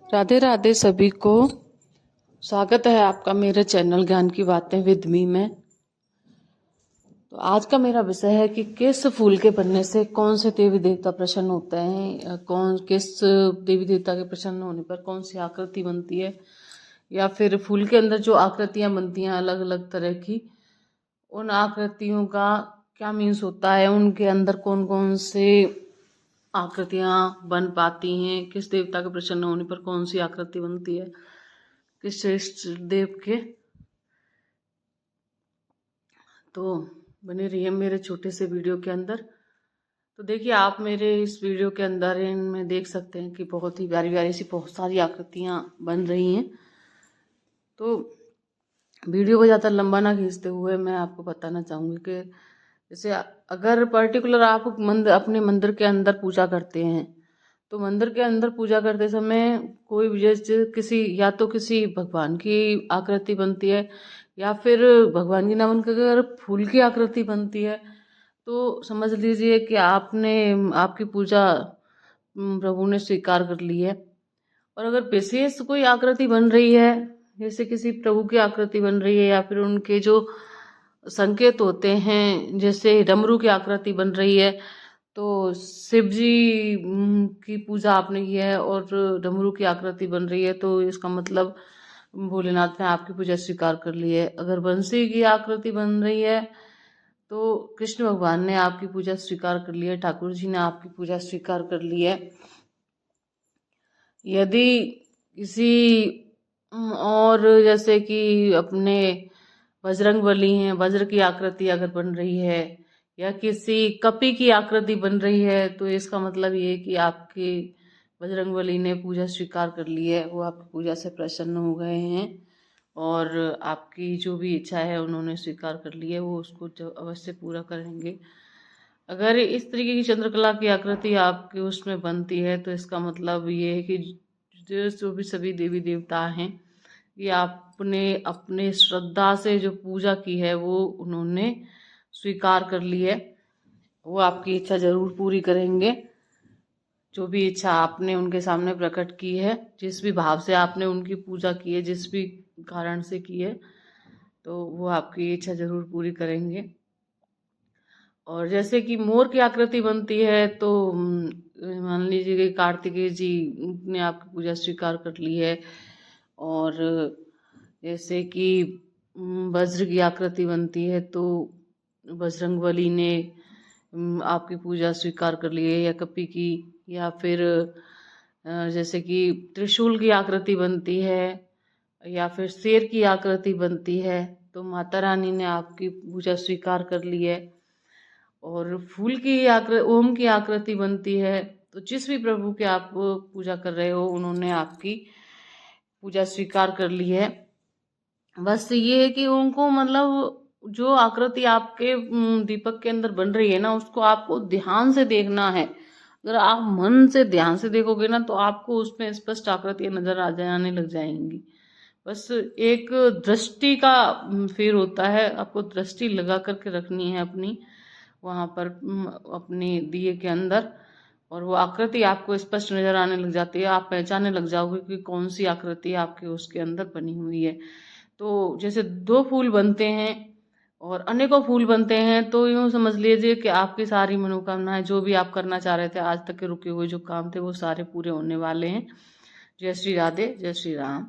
राधे राधे सभी को। स्वागत है आपका मेरे चैनल ज्ञान की बातें विद मी में। तो आज का मेरा विषय है कि किस फूल के बनने से कौन से देवी देवता प्रसन्न होते हैं, किस देवी देवता के प्रसन्न होने पर कौन सी आकृति बनती है, या फिर फूल के अंदर जो आकृतियां बनती हैं अलग अलग तरह की, उन आकृतियों का क्या मीन्स होता है, उनके अंदर कौन कौन से आकृतियां बन पाती हैं, किस देवता के प्रसन्न होने पर कौन सी आकृति बनती है, किस श्रेष्ठ देव के। तो बने रहिए मेरे छोटे से वीडियो के अंदर। तो देखिए, आप मेरे इस वीडियो के अंदर इनमें देख सकते हैं कि बहुत ही प्यारी प्यारी सी बहुत सारी आकृतियां बन रही हैं। तो वीडियो को ज़्यादा लंबा ना खींचते हुए मैं आपको बताना चाहूँगी कि जैसे अगर पर्टिकुलर आप अपने मंदिर के अंदर पूजा करते हैं, तो मंदिर के अंदर पूजा करते समय कोई भी जैसे किसी भगवान की आकृति बनती है, या फिर भगवान की ना बनकर अगर फूल की आकृति बनती है, तो समझ लीजिए कि आपकी पूजा प्रभु ने स्वीकार कर ली है। और अगर विशेष कोई आकृति बन रही है, जैसे किसी प्रभु की आकृति बन रही है, या फिर उनके जो संकेत होते हैं, जैसे डमरू की आकृति बन रही है, तो शिव जी की पूजा आपने की है और डमरू की आकृति बन रही है, तो इसका मतलब भोलेनाथ ने आपकी पूजा स्वीकार कर ली है। अगर बंसी की आकृति बन रही है, तो कृष्ण भगवान ने आपकी पूजा स्वीकार कर ली है, ठाकुर जी ने आपकी पूजा स्वीकार कर ली है। यदि किसी और जैसे कि अपने बजरंगबली हैं, वज्र की आकृति अगर बन रही है, या किसी कपि की आकृति बन रही है, तो इसका मतलब ये है कि आपकी बजरंगबली ने पूजा स्वीकार कर ली है, वो आपकी पूजा से प्रसन्न हो गए हैं और आपकी जो भी इच्छा है उन्होंने स्वीकार कर ली है, वो उसको अवश्य पूरा करेंगे। अगर इस तरीके की चंद्रकला की आकृति आपके उसमें बनती है, तो इसका मतलब ये है कि जो भी सभी देवी देवता हैं, ये आपने अपने श्रद्धा से जो पूजा की है वो उन्होंने स्वीकार कर ली है, वो आपकी इच्छा जरूर पूरी करेंगे। जो भी इच्छा आपने उनके सामने प्रकट की है, जिस भी भाव से आपने उनकी पूजा की है, जिस भी कारण से की है, तो वो आपकी इच्छा जरूर पूरी करेंगे। और जैसे कि मोर की आकृति बनती है, तो मान लीजिए कि कार्तिकेय जी ने आपकी पूजा स्वीकार कर ली है। और जैसे कि वज्र की आकृति बनती है, तो बजरंगबली ने आपकी पूजा स्वीकार कर ली है, या कपि की, या फिर जैसे कि त्रिशूल की आकृति बनती है, या फिर शेर की आकृति बनती है, तो माता रानी ने आपकी पूजा स्वीकार कर ली है। और फूल की ओम की आकृति बनती है, तो जिस भी प्रभु की आप पूजा कर रहे हो उन्होंने आपकी पूजा स्वीकार कर ली है। बस ये है कि उनको मतलब जो आकृति आपके दीपक के अंदर बन रही है ना, उसको आपको ध्यान से देखना है। अगर आप मन से ध्यान से देखोगे ना, तो आपको उसमें स्पष्ट आकृतियां नजर आने लग जाएंगी। बस एक दृष्टि का फेर होता है, आपको दृष्टि लगा करके रखनी है अपनी वहां पर अपने दिए के अंदर, और वो आकृति आपको स्पष्ट नजर आने लग जाती है। आप पहचानने लग जाओगे कि कौन सी आकृति आपके उसके अंदर बनी हुई है। तो जैसे दो फूल बनते हैं और अनेकों फूल बनते हैं, तो यूं समझ लीजिए कि आपकी सारी मनोकामनाएं, जो भी आप करना चाह रहे थे, आज तक के रुके हुए जो काम थे, वो सारे पूरे होने वाले हैं। जय श्री राधे, जय श्री राम।